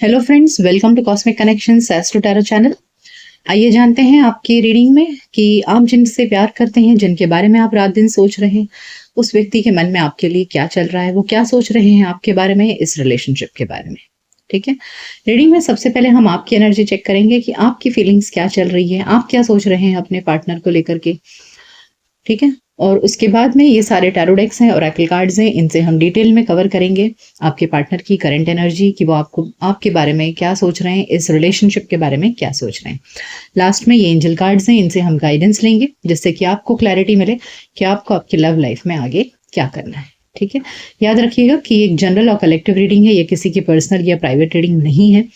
Hello friends, welcome to cosmic connections astro tarot channel. आइए जानते हैं आपकी रीडिंग में कि आप जिनसे प्यार करते हैं, जिनके बारे में आप रात दिन सोच रहे हैं, उस व्यक्ति के मन में आपके लिए क्या चल रहा है, वो क्या सोच रहे हैं आपके बारे में, इस रिलेशनशिप के बारे में। ठीक है, रीडिंग में सबसे पहले हम आपकी एनर्जी चेक करेंगे कि आपकी फीलिंग्स क्या चल रही है, आप क्या सोच रहे हैं अपने पार्टनर को लेकर के। ठीक है, और उसके बाद में ये सारे टैरो डेक्स हैं, ओरेकल कार्ड्स हैं, इनसे हम डिटेल में कवर करेंगे आपके पार्टनर की करंट एनर्जी, कि वो आपको आपके बारे में क्या सोच रहे हैं, इस रिलेशनशिप के बारे में क्या सोच रहे हैं। लास्ट में ये एंजल कार्ड्स हैं, इनसे हम गाइडेंस लेंगे जिससे कि आपको क्लैरिटी मिले कि आपको आपकी लव लाइफ में आगे क्या करना है। ठीक है, याद रखिएगा कि ये एक जनरल और कलेक्टिव रीडिंग है, ये किसी की पर्सनल या प्राइवेट रीडिंग नहीं है,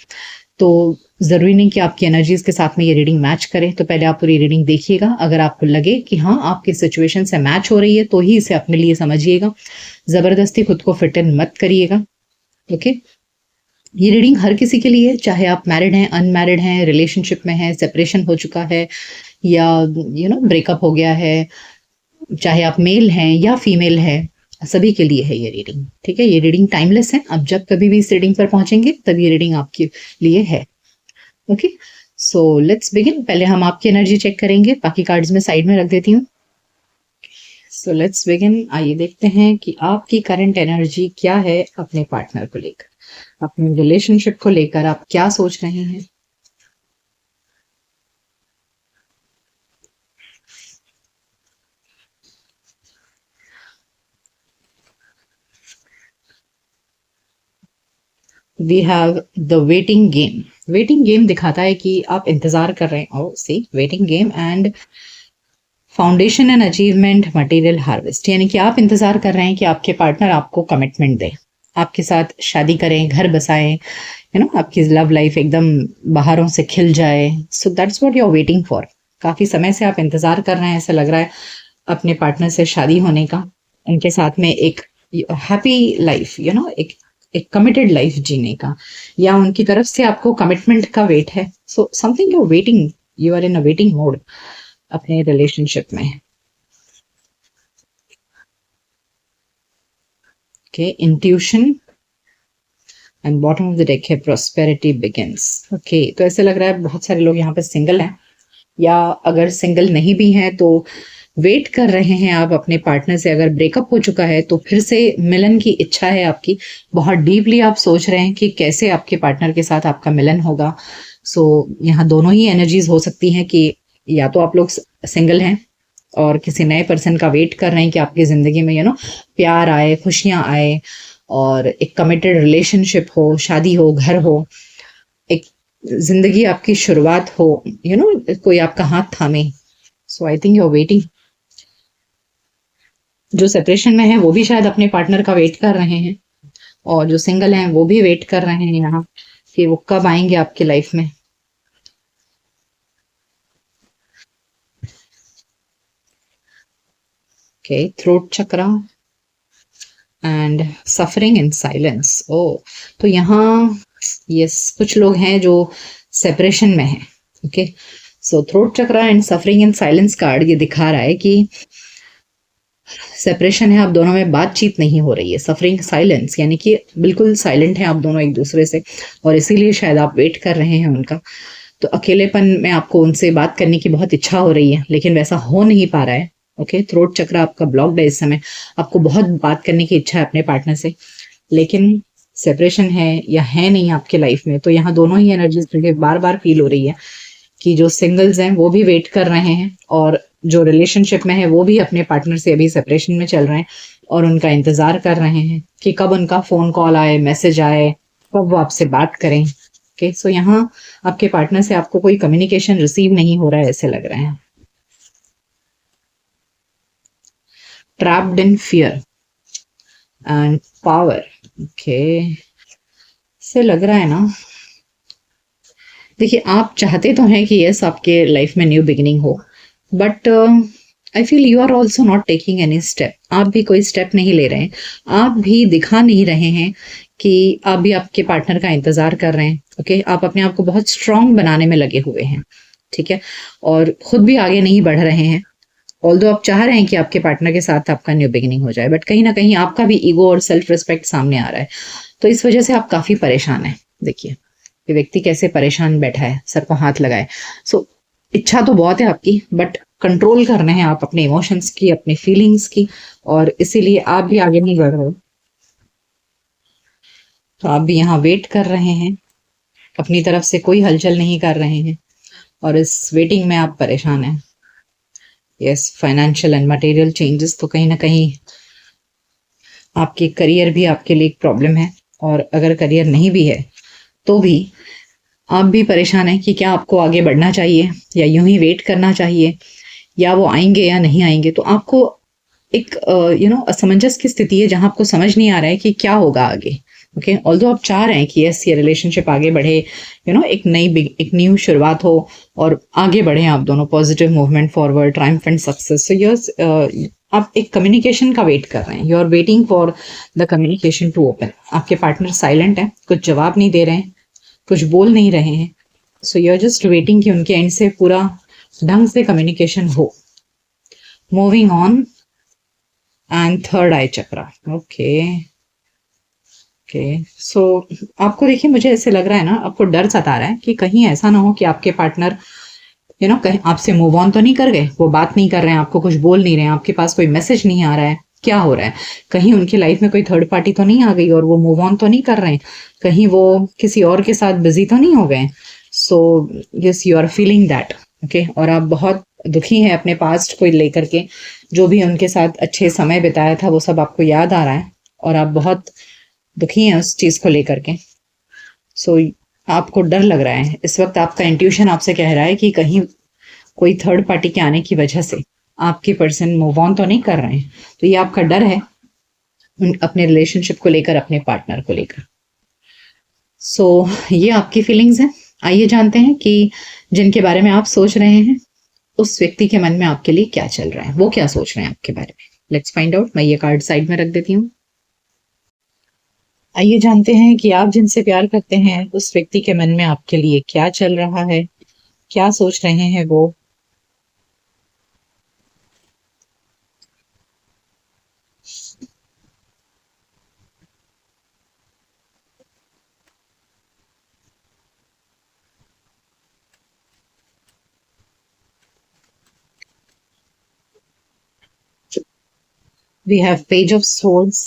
तो ज़रूरी नहीं कि आपकी एनर्जीज के साथ में ये रीडिंग मैच करे। तो पहले आप पूरी रीडिंग देखिएगा, अगर आपको लगे कि हाँ आपकी सिचुएशन से मैच हो रही है तो ही इसे अपने लिए समझिएगा, ज़बरदस्ती खुद को फिट इन मत करिएगा। ओके, ये रीडिंग हर किसी के लिए, चाहे आप मैरिड हैं, अनमैरिड हैं, रिलेशनशिप में हैं, सेपरेशन हो चुका है या ब्रेकअप हो गया है, चाहे आप मेल हैं या फीमेल हैं, सभी के लिए है ये रीडिंग। ठीक है, ये रीडिंग टाइमलेस है, आप जब कभी भी इस रीडिंग पर पहुंचेंगे तब ये रीडिंग आपके लिए है। Okay, so let's begin. पहले हम आपकी एनर्जी चेक करेंगे, बाकी कार्ड्स में साइड में रख देती हूँ। So let's begin. आइए देखते हैं कि आपकी करंट एनर्जी क्या है अपने पार्टनर को लेकर, अपने रिलेशनशिप को लेकर आप क्या सोच रहे हैं। We have the waiting game. Waiting game दिखाता है कि आप इंतजार कर रहे हैं। See waiting game and foundation and achievement material harvest, यानी कि आप इंतजार कर रहे हैं कि आपके पार्टनर आपको कमिटमेंट दे, आपके साथ शादी करें, घर बसाएं, आपकी लव लाइफ एकदम बाहरों से खिल जाए। So that's what you are waiting for. काफी समय से आप इंतजार कर रहे हैं, ऐसा लग रहा है, अपने पार्टनर से शादी होने का, उनके साथ में एक हैप्पी लाइफ, एक कमिटेड लाइफ जीने का, या उनकी तरफ से आपको कमिटमेंट का वेट है। So something you are waiting, you are in a waiting mode अपने रिलेशनशिप में। Okay, intuition and bottom of the deck है प्रॉस्पेरिटी बिगिंस। ओके, तो ऐसे लग रहा है बहुत सारे लोग यहाँ पे सिंगल हैं, या अगर सिंगल नहीं भी हैं तो वेट कर रहे हैं आप अपने पार्टनर से। अगर ब्रेकअप हो चुका है तो फिर से मिलन की इच्छा है आपकी, बहुत डीपली आप सोच रहे हैं कि कैसे आपके पार्टनर के साथ आपका मिलन होगा। सो यहाँ दोनों ही एनर्जीज हो सकती हैं कि या तो आप लोग सिंगल हैं और किसी नए पर्सन का वेट कर रहे हैं कि आपकी जिंदगी में प्यार आए, खुशियां आए, और एक कमिटेड रिलेशनशिप हो, शादी हो, घर हो, एक जिंदगी आपकी शुरुआत हो, कोई आपका हाथ थामे। So I think you are waiting. जो सेपरेशन में है वो भी शायद अपने पार्टनर का वेट कर रहे हैं, और जो सिंगल हैं वो भी वेट कर रहे हैं यहाँ कि वो कब आएंगे आपकी लाइफ में। Okay, throat chakra and suffering in silence. Oh, तो यहाँ यस, कुछ लोग हैं जो सेपरेशन में हैं। Okay, so throat chakra and suffering in silence card ये दिखा रहा है कि सेपरेशन है, आप दोनों में बातचीत नहीं हो रही है। सफरिंग साइलेंस यानी कि बिल्कुल साइलेंट है आप दोनों एक दूसरे से, और इसीलिए शायद आप वेट कर रहे हैं उनका। तो अकेलेपन में आपको उनसे बात करने की बहुत इच्छा हो रही है, लेकिन वैसा हो नहीं पा रहा है। ओके, थ्रोट चक्र आपका ब्लॉक्ड है इस समय, आपको बहुत बात करने की इच्छा है अपने पार्टनर से, लेकिन सेपरेशन है या है नहीं आपके लाइफ में। तो यहाँ दोनों ही एनर्जीज बार बार फील हो रही है कि जो सिंगल्स हैं वो भी वेट कर रहे हैं, और जो रिलेशनशिप में है वो भी अपने पार्टनर से अभी सेपरेशन में चल रहे हैं और उनका इंतजार कर रहे हैं कि कब उनका फोन कॉल आए, मैसेज आए, कब वो आपसे बात करें। ओके, सो यहाँ आपके पार्टनर से आपको कोई कम्युनिकेशन रिसीव नहीं हो रहा है, ऐसे लग रहे हैं। Trapped in fear and power. Okay, से लग रहा है ना, देखिए आप चाहते तो हैं कि यस आपके लाइफ में न्यू बिगिनिंग हो, but I feel you are also not taking any step. आप भी कोई स्टेप नहीं ले रहे हैं, आप भी दिखा नहीं रहे हैं कि आप भी आपके पार्टनर का इंतजार कर रहे हैं। ओके, आप अपने आप को बहुत स्ट्रांग बनाने में लगे हुए हैं, ठीक है, और खुद भी आगे नहीं बढ़ रहे हैं। ऑल्दो आप चाह रहे हैं कि आपके पार्टनर के साथ आपका न्यू बिगिनिंग हो जाए, बट कहीं ना कहीं आपका भी ईगो और सेल्फ रिस्पेक्ट सामने आ रहा है, तो इस वजह से आप काफी परेशान हैं। देखिए ये व्यक्ति कैसे परेशान बैठा है, सर को हाथ लगाए। सो इच्छा तो बहुत है आपकी, बट कंट्रोल करने हैं आप अपने इमोशंस की, अपने फीलिंग्स की, और इसीलिए आप भी आगे नहीं बढ़ रहे हो। तो आप भी यहाँ वेट कर रहे हैं, अपनी तरफ से कोई हलचल नहीं कर रहे हैं, और इस वेटिंग में आप परेशान हैं। Yes, financial and material changes तो कहीं ना कहीं, आपके करियर भी आपके लिए एक प्रॉब्लम है, और अगर करियर नहीं भी है तो भी आप भी परेशान हैं कि क्या आपको आगे बढ़ना चाहिए या यूं ही वेट करना चाहिए, या वो आएंगे या नहीं आएंगे। तो आपको एक असमंजस की स्थिति है जहां आपको समझ नहीं आ रहा है कि क्या होगा आगे। ओके, ऑल्दो आप चाह रहे हैं कि यस, ये रिलेशनशिप आगे बढ़े, एक न्यू शुरुआत हो और आगे बढ़े आप दोनों, positive movement forward, triumph and success. So yes, आप एक कम्युनिकेशन का वेट कर रहे हैं, you are waiting for the communication to open. आपके पार्टनर साइलेंट है, कुछ जवाब नहीं दे रहे हैं, कुछ बोल नहीं रहे हैं। So you are just waiting कि उनके एंड से पूरा ढंग से कम्युनिकेशन हो। Moving on, and third eye chakra. Okay okay, so आपको देखिए, मुझे ऐसे लग रहा है ना, आपको डर सता रहा है कि कहीं ऐसा ना हो कि आपके पार्टनर कहीं आपसे मूव ऑन तो नहीं कर गए, वो बात नहीं कर रहे हैं, आपको कुछ बोल नहीं रहे हैं, आपके पास कोई मैसेज नहीं आ रहा है, क्या हो रहा है? कहीं उनकी लाइफ में कोई थर्ड पार्टी तो नहीं आ गई और वो मूव ऑन तो नहीं कर रहे हैं, कहीं वो किसी और के साथ बिजी तो नहीं हो गए। So yes, you are feeling that. Okay, और आप बहुत दुखी हैं अपने पास्ट को लेकर के, जो भी उनके साथ अच्छे समय बिताया था वो सब आपको याद आ रहा है, और आप बहुत दुखी हैं उस चीज को लेकर के। सो आपको डर लग रहा है इस वक्त, आपका इंट्यूशन आपसे कह रहा है कि कहीं कोई थर्ड पार्टी के आने की वजह से आपके पर्सन मूव ऑन तो नहीं कर रहे हैं। तो ये आपका डर है अपने रिलेशनशिप को लेकर, अपने पार्टनर को लेकर। सो ये आपकी फीलिंग्स हैं। आइए जानते हैं कि जिनके बारे में आप सोच रहे हैं, उस व्यक्ति के मन में आपके लिए क्या चल रहा है, वो क्या सोच रहे हैं आपके बारे में। Let's find out. मैं ये कार्ड साइड में रख देती हूँ। आइए जानते हैं कि आप जिनसे प्यार करते हैं, उस व्यक्ति के मन में आपके लिए क्या चल रहा है, क्या सोच रहे हैं वो। We have Page of Swords,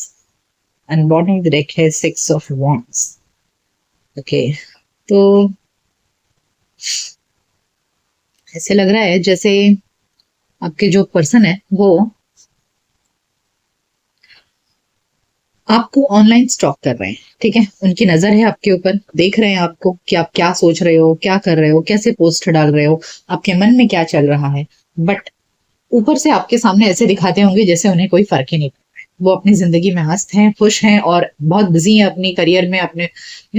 and bottom of the deck has Six of Wands. Okay, तो ऐसे लग रहा है जैसे आपके जो पर्सन है वो आपको ऑनलाइन स्टॉक कर रहे हैं। ठीक है, उनकी नजर है आपके ऊपर, देख रहे हैं आपको कि आप क्या सोच रहे हो, क्या कर रहे हो, कैसे पोस्ट डाल रहे हो, आपके मन में क्या चल रहा है। बट ऊपर से आपके सामने ऐसे दिखाते होंगे जैसे उन्हें कोई फर्क ही नहीं पड़ता है। वो अपनी जिंदगी में मस्त हैं, खुश हैं, और बहुत बिजी हैं अपनी करियर में, अपने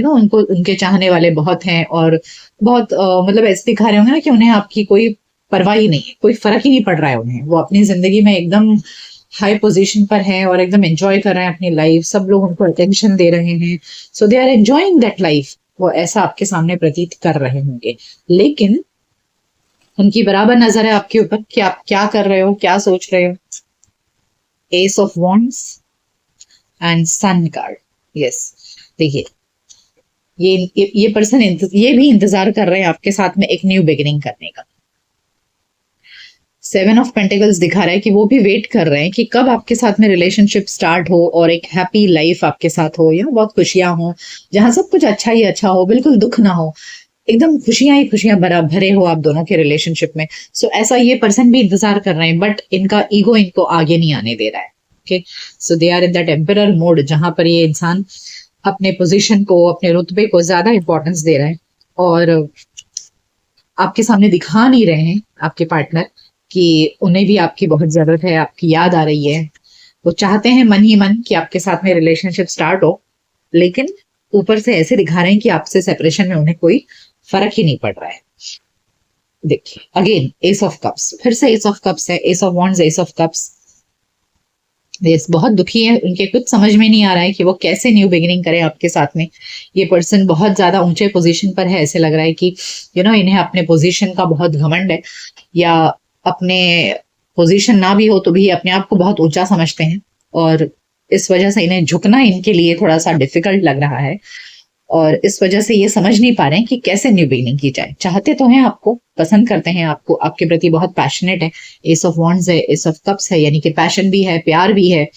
उनको उनके चाहने वाले बहुत हैं, और बहुत मतलब ऐसे दिखा रहे होंगे ना कि उन्हें आपकी कोई परवाह ही नहीं है, कोई फर्क ही नहीं पड़ रहा है उन्हें। वो अपनी जिंदगी में एकदम हाई पोजीशन पर है और एकदम एंजॉय कर रहे हैं अपनी लाइफ, सब लोग उनको अटेंशन दे रहे हैं। So they are enjoying that life. वो ऐसा आपके सामने प्रतीत कर रहे होंगे, लेकिन उनकी बराबर नजर है आपके ऊपर कि आप क्या कर रहे हो, क्या सोच रहे हो। Ace of wands and sun card. Yes, देखिए, ये पर्सन ये भी इंतजार कर रहे हैं आपके साथ में एक न्यू बिगिनिंग करने का। सेवन ऑफ पेंटिकल्स दिखा रहा है कि वो भी वेट कर रहे हैं कि कब आपके साथ में रिलेशनशिप स्टार्ट हो और एक हैप्पी लाइफ आपके साथ हो, या बहुत खुशियां हो, जहां सब कुछ अच्छा ही अच्छा हो, बिल्कुल दुख ना हो, एकदम खुशियां ही खुशियां भरे हो आप दोनों के रिलेशनशिप में। सो ऐसा ये पर्सन भी इंतजार कर रहे हैं, बट इनका ईगो इनको आगे नहीं आने दे रहा है। Okay, so they are in that emperor mode, जहां पर ये इंसान अपने पोजीशन को, अपने रुतबे को ज्यादा इंपॉर्टेंस दे रहे हैं, और आपके सामने दिखा नहीं रहे हैं आपके पार्टनर कि उन्हें भी आपकी बहुत जरूरत है, आपकी याद आ रही है। वो चाहते हैं मन ही मन कि आपके साथ में रिलेशनशिप स्टार्ट हो, लेकिन ऊपर से ऐसे दिखा रहे हैं कि आपसे सेपरेशन में उन्हें कोई फर्क ही नहीं पड़ रहा है। देखिए, अगेन एस ऑफ कप्स, फिर से एस ऑफ कप्स है, S of wands, S of cups. बहुत दुखी है, उनके कुछ समझ में नहीं आ रहा है कि वो कैसे न्यू बिगिनिंग करें आपके साथ में। ये पर्सन बहुत ज्यादा ऊंचे पोजीशन पर है, ऐसे लग रहा है कि इन्हें अपने पोजीशन का बहुत घमंड है, या अपने पोजीशन ना भी हो तो भी अपने आप को बहुत ऊंचा समझते हैं, और इस वजह से इन्हें झुकना इनके लिए थोड़ा सा डिफिकल्ट लग रहा है। और इस वजह से ये समझ नहीं पा रहे हैं कि कैसे न्यू बिगिनिंग की जाए। चाहते तो हैं आपको, पसंद करते हैं आपको, आपके प्रति बहुत पैशनेट है, एस ऑफ वॉन्ड्स है, एस ऑफ कप्स है, यानी कि पैशन भी है, प्यार भी है,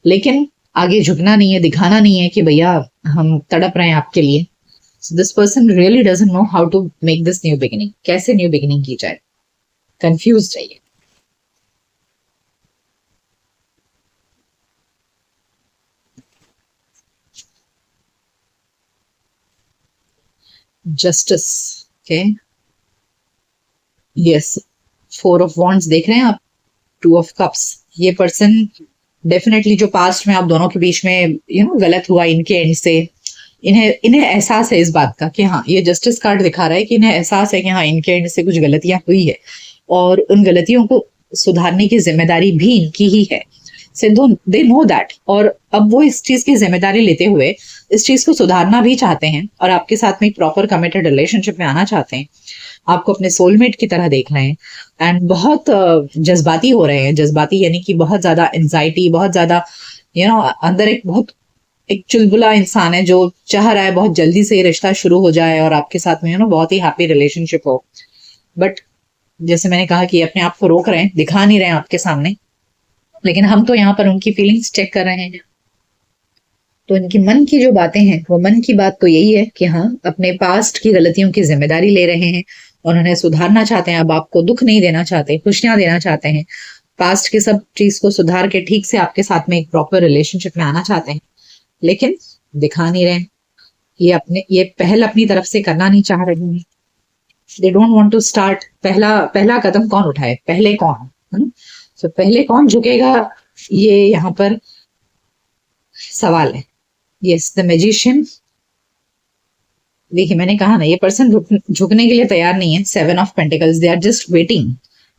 लेकिन आगे झुकना नहीं है, दिखाना नहीं है कि भैया हम तड़प रहे हैं आपके लिए। This person really doesn't know how to make this new beginning, कैसे न्यू बिगिनिंग की जाए, कंफ्यूज चाहिए। Justice, okay, yes, four of wands देख रहे हैं आप, टू ऑफ कप्स। ये पर्सन डेफिनेटली जो पास्ट में आप दोनों के बीच में गलत हुआ इनके एंड से, इन्हें इन्हें एहसास है इस बात का कि हाँ, ये जस्टिस कार्ड दिखा रहा है कि इन्हें एहसास है कि हाँ, इनके एंड से कुछ गलतियां हुई है और उन गलतियों को सुधारने की जिम्मेदारी भी इनकी ही है। सिद्धू दे नो दैट, और अब वो इस चीज की जिम्मेदारी लेते हुए इस चीज को सुधारना भी चाहते हैं और आपके साथ में एक प्रॉपर कमिटेड रिलेशनशिप में आना चाहते हैं, आपको अपने सोलमेट की तरह देख रहे हैं। एंड बहुत जज्बाती हो रहे हैं, जज्बाती यानी कि बहुत ज्यादा एंजाइटी, बहुत ज्यादा अंदर एक बहुत एक चुलबुला इंसान है जो चाह रहा है बहुत जल्दी से ये रिश्ता शुरू हो जाए और आपके साथ में बहुत ही हैप्पी रिलेशनशिप हो। बट जैसे मैंने कहा कि अपने आप को रोक रहे हैं, दिखा नहीं रहे हैं आपके सामने, लेकिन हम तो यहाँ पर उनकी फीलिंग्स चेक कर रहे हैं। तो इनकी मन की जो बातें हैं, वो मन की बात तो यही है कि हाँ, अपने पास्ट की गलतियों की जिम्मेदारी ले रहे हैं और उन्हें सुधारना चाहते हैं। अब आपको दुख नहीं देना चाहते, खुशियां देना चाहते हैं, पास्ट की सब चीज को सुधार के ठीक से आपके साथ में एक प्रॉपर रिलेशनशिप में आना चाहते हैं, लेकिन दिखा नहीं रहे। ये पहल अपनी तरफ से करना नहीं चाह रहे हैं। They don't want to start. पहला पहला कदम कौन उठाए, पहले कौन, तो पहले कौन झुकेगा, ये यहाँ पर सवाल है। Yes, the magician. देखिए, मैंने कहा ना, ये पर्सन झुकने के लिए तैयार नहीं है। Seven of pentacles, they are just waiting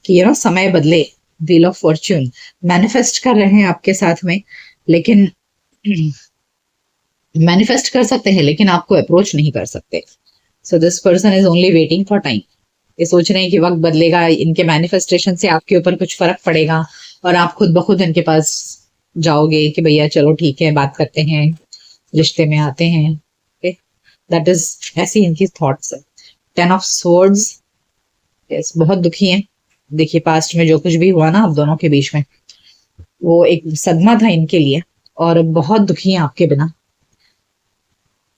कि समय बदले। व्हील ऑफ फॉर्च्यून, मैनिफेस्ट कर रहे हैं आपके साथ में, लेकिन मैनिफेस्ट कर सकते हैं लेकिन आपको अप्रोच नहीं कर सकते। So this person is only waiting for time. ये सोच रहे हैं कि वक्त बदलेगा, इनके मैनिफेस्टेशन से आपके ऊपर कुछ फर्क पड़ेगा और आप खुद ब खुद इनके पास जाओगे कि भैया चलो ठीक है, बात करते हैं, रिश्ते में आते हैं। दैट इज, ऐसी इनकी थॉट्स है। टेन ऑफ स्वॉर्ड्स, यस, बहुत दुखी हैं। देखिए, पास्ट में जो कुछ भी हुआ ना आप दोनों के बीच में, वो एक सदमा था इनके लिए और बहुत दुखी हैं आपके बिना।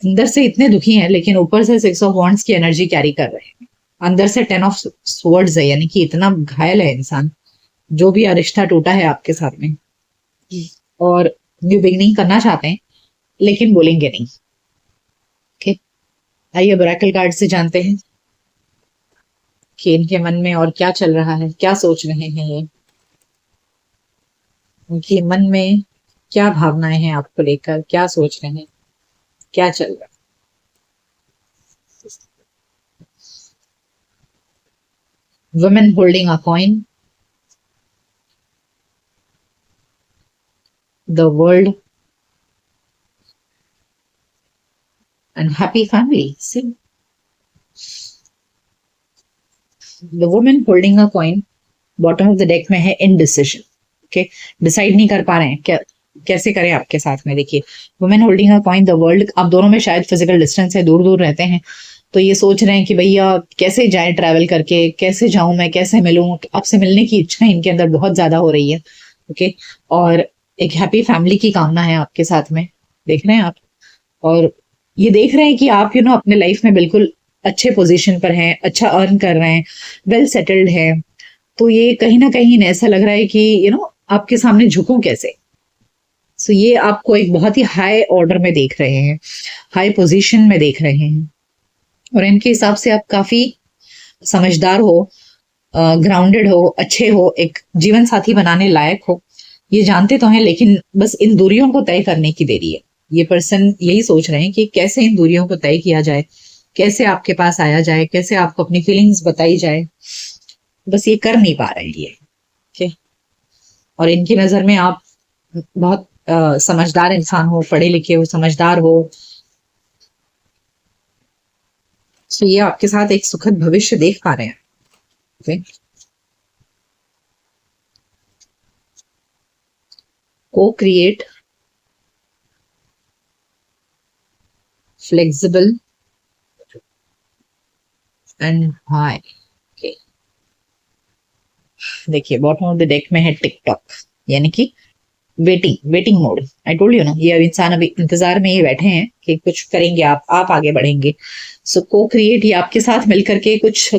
अंदर से इतने दुखी हैं, लेकिन ऊपर से सिक्स ऑफ वॉन्ड्स की एनर्जी कैरी कर रहे हैं। अंदर से टेन ऑफ स्वॉर्ड्स है, यानी कि इतना घायल है इंसान, जो भी रिश्ता टूटा है आपके साथ में, और न्यू बिगनिंग करना चाहते हैं लेकिन बोलेंगे नहीं। ओके, आइए ओरेकल कार्ड से जानते हैं कि इनके मन में और क्या चल रहा है, क्या सोच रहे हैं ये, उनके मन में क्या भावनाएं हैं आपको लेकर, क्या सोच रहे हैं, क्या चल रहा है। Women holding a coin, the world and happy family. See, the women holding a coin bottom of the deck में है इनडिसिजन। ओके, डिसाइड नहीं कर पा रहे हैं क्या कैसे करें आपके साथ में। देखिए, women holding a coin, the world, आप दोनों में शायद फिजिकल डिस्टेंस है, दूर दूर रहते हैं, तो ये सोच रहे हैं कि भैया कैसे जाए ट्रैवल करके, कैसे जाऊं मैं, कैसे मिलूं आपसे, मिलने की इच्छा इनके अंदर बहुत ज्यादा हो रही है। ओके, और एक हैप्पी फैमिली की कामना है आपके साथ में, देख रहे हैं आप। और ये देख रहे हैं कि आप अपने लाइफ में बिल्कुल अच्छे पोजीशन पर हैं, अच्छा अर्न कर रहे हैं, वेल सेटल्ड है। तो ये कहीं ना कहीं इन्हें ऐसा लग रहा है कि आपके सामने झुकूं कैसे। सो ये आपको एक बहुत ही हाई ऑर्डर में देख रहे हैं, हाई पोजीशन में देख रहे हैं, और इनके हिसाब से आप काफी समझदार हो, ग्राउंडेड हो, अच्छे हो, एक जीवन साथी बनाने लायक हो, ये जानते तो हैं, लेकिन बस इन दूरियों को तय करने की देरी है। ये पर्सन यही सोच रहे हैं कि कैसे इन दूरियों को तय किया जाए, कैसे आपके पास आया जाए, कैसे आपको अपनी फीलिंग्स बताई जाए, बस ये कर नहीं पा रहे हैं ये। ठीक है, और इनकी नजर में आप बहुत समझदार इंसान हो, पढ़े लिखे हो, समझदार हो, तो ये आपके साथ एक सुखद भविष्य देख पा रहे हैं। ओके, को क्रिएट फ्लेक्सिबल एंड हाई। देखिए बॉटम ऑफ द डेक में है टिकटॉक, यानी कि waiting mode. I told you ना, ये अब इंसान अभी इंतजार में ये बैठे हैं कि कुछ करेंगे, आप आगे बढ़ेंगे। सो को क्रिएट, ये आपके साथ मिलकर के कुछ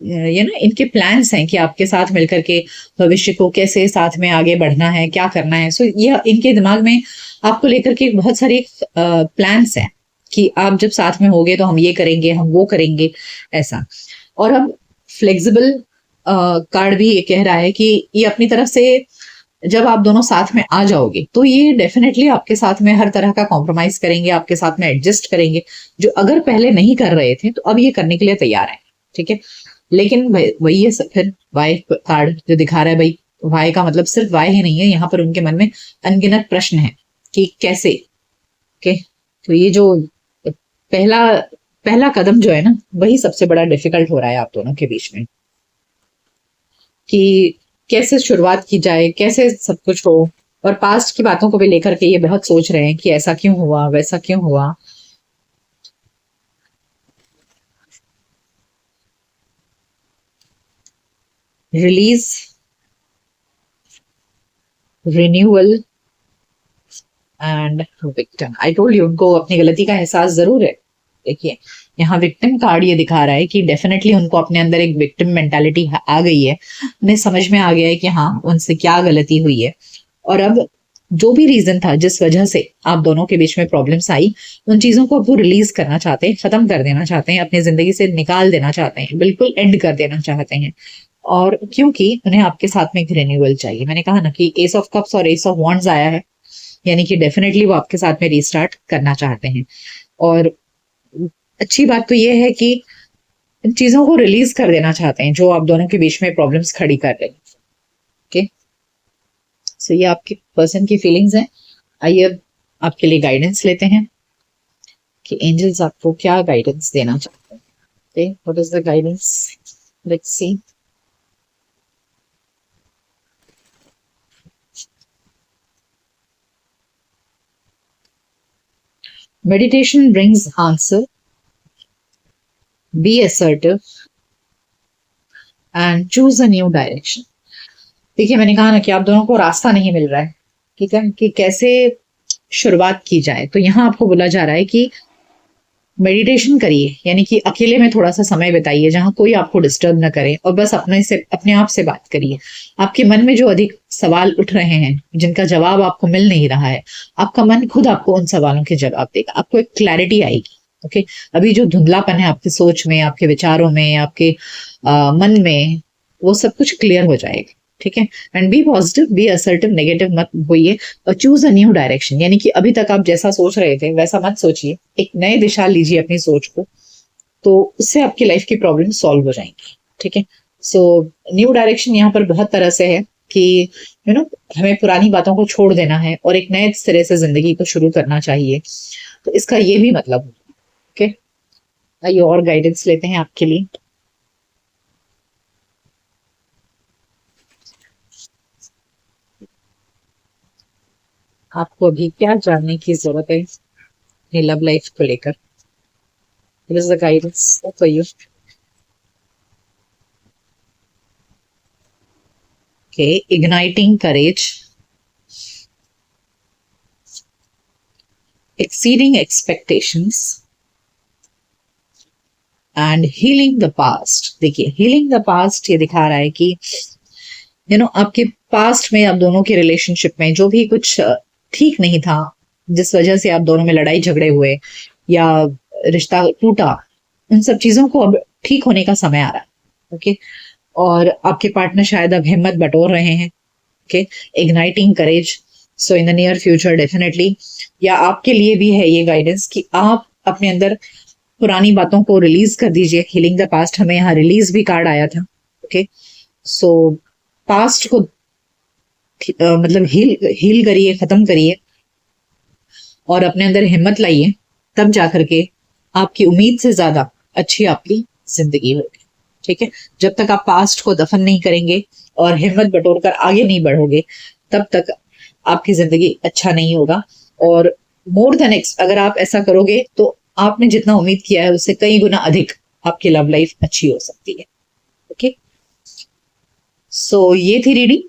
ये ना इनके प्लान्स हैं कि आपके साथ मिलकर के भविष्य को कैसे साथ में आगे बढ़ना है, क्या करना है। सो ये इनके दिमाग में आपको लेकर के बहुत सारे प्लान्स हैं कि आप जब साथ में होगे तो हम ये करेंगे, हम वो करेंगे, ऐसा। और अब फ्लेक्सिबल कार्ड भी ये कह रहा है कि ये अपनी तरफ से जब आप दोनों साथ में आ जाओगे तो ये डेफिनेटली आपके साथ में हर तरह का कॉम्प्रोमाइज करेंगे, आपके साथ में एडजस्ट करेंगे, जो अगर पहले नहीं कर रहे थे तो अब ये करने के लिए तैयार है। ठीक है, लेकिन वही है फिर वाई कार्ड जो दिखा रहा है। भाई वाई का मतलब सिर्फ वाई ही नहीं है, यहाँ पर उनके मन में अनगिनत प्रश्न है कि कैसे। ओके, तो ये जो पहला पहला कदम जो है ना, वही सबसे बड़ा डिफिकल्ट हो रहा है आप दोनों के बीच में, कि कैसे शुरुआत की जाए, कैसे सब कुछ हो। और पास्ट की बातों को भी लेकर के ये बहुत सोच रहे हैं कि ऐसा क्यों हुआ, वैसा क्यों हुआ। Release, renewal and victim. I told you, उनको अपनी गलती का एहसास जरूर है। देखिए यहाँ विक्टिम कार्ड ये दिखा रहा है कि डेफिनेटली उनको अपने अंदर एक विक्टिम मेंटालिटी आ गई है। उन्हें समझ में आ गया है कि हाँ उनसे क्या गलती हुई है, और अब जो भी रीजन था जिस वजह से आप दोनों के बीच में प्रॉब्लम्स आई, उन चीजों को अब वो रिलीज करना चाहते हैं, खत्म कर देना चाहते हैं, अपनी जिंदगी से निकाल देना चाहते हैं, बिल्कुल एंड कर देना चाहते हैं। और क्योंकि उन्हें आपके साथ में एक रिन्यूअल चाहिए। मैंने कहा ना कि एस ऑफ कप्स और एस ऑफ वॉन्ड्स आया है, यानी कि डेफिनेटली वो आपके साथ में रीस्टार्ट करना चाहते हैं। और अच्छी बात तो ये है कि इन चीजों को रिलीज कर देना चाहते हैं जो आप दोनों के बीच में प्रॉब्लम्स खड़ी कर रहे हैं। ओके, सो ये आपके पर्सन की फीलिंग्स हैं। आइए अब आपके लिए गाइडेंस लेते हैं कि एंजल्स आपको क्या गाइडेंस देना चाहते हैं। Okay, what is the guidance, let's see. Meditation brings answer, be assertive and choose a new direction। देखिए मैंने कहा ना कि आप दोनों को रास्ता नहीं मिल रहा है, ठीक है, कि कैसे शुरुआत की जाए। तो यहाँ आपको बोला जा रहा है कि मेडिटेशन करिए, यानी कि अकेले में थोड़ा सा समय बिताइए जहां कोई आपको डिस्टर्ब ना करे, और बस अपने आप से बात करिए। आपके मन में जो अधिक सवाल उठ रहे हैं जिनका जवाब आपको मिल नहीं रहा है, आपका मन खुद आपको उन सवालों के जवाब देगा, आपको एक क्लैरिटी आएगी। ओके, अभी जो धुंधलापन है आपकी सोच में, आपके विचारों में, आपके मन में, वो सब कुछ क्लियर हो जाएगा। ठीक है, and be positive, be assertive, negative मत होइए, और चूज अ न्यू डायरेक्शन। यानी कि अभी तक आप जैसा सोच रहे थे वैसा मत सोचिए, एक नए दिशा लीजिए अपनी सोच को, तो उससे आपकी लाइफ की प्रॉब्लम सॉल्व हो जाएंगी। ठीक है, सो न्यू डायरेक्शन यहाँ पर बहुत तरह से है कि हमें पुरानी बातों को छोड़ देना है और एक नए सिरे से जिंदगी को शुरू करना चाहिए। तो इसका ये भी मतलब। ओके, आइए और गाइडेंस लेते हैं आपके लिए। आपको अभी क्या जानने की जरूरत है अपनी लव लाइफ को लेकर? What is the guidance for you? Okay, igniting courage, exceeding expectations and healing the past। देखिए healing the past ये दिखा रहा है कि आपके पास्ट में आप दोनों के रिलेशनशिप में जो भी कुछ ठीक नहीं था, जिस वजह से आप दोनों में लड़ाई झगड़े हुए या रिश्ता टूटा, उन सब चीजों को अब ठीक होने का समय आ रहा है। ओके, और आपके पार्टनर शायद अब हिम्मत बटोर रहे हैं। Okay, igniting courage. So in the near future definitely, या आपके लिए भी है ये गाइडेंस कि आप अपने अंदर पुरानी बातों को रिलीज कर दीजिए। हीलिंग द पास्ट, हमें यहाँ रिलीज भी कार्ड आया था। ओके, सो पास्ट को मतलब हील करिए, खत्म करिए और अपने अंदर हिम्मत लाइए, तब जाकर के आपकी उम्मीद से ज्यादा अच्छी आपकी जिंदगी होगी। ठीक है, जब तक आप पास्ट को दफन नहीं करेंगे और हिम्मत बटोर कर आगे नहीं बढ़ोगे, तब तक आपकी जिंदगी अच्छा नहीं होगा। और मोर देन अगर आप ऐसा करोगे तो आपने जितना उम्मीद किया है उससे कई गुना अधिक आपकी लव लाइफ अच्छी हो सकती है। ओके, सो ये थी रीडिंग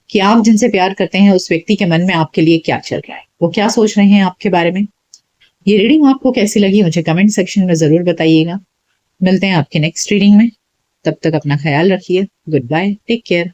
कि आप जिनसे प्यार करते हैं उस व्यक्ति के मन में आपके लिए क्या चल रहा है, वो क्या सोच रहे हैं आपके बारे में। ये रीडिंग आपको कैसी लगी मुझे कमेंट सेक्शन में जरूर बताइएगा। मिलते हैं आपके नेक्स्ट रीडिंग में, तब तक अपना ख्याल रखिए। Goodbye, take care.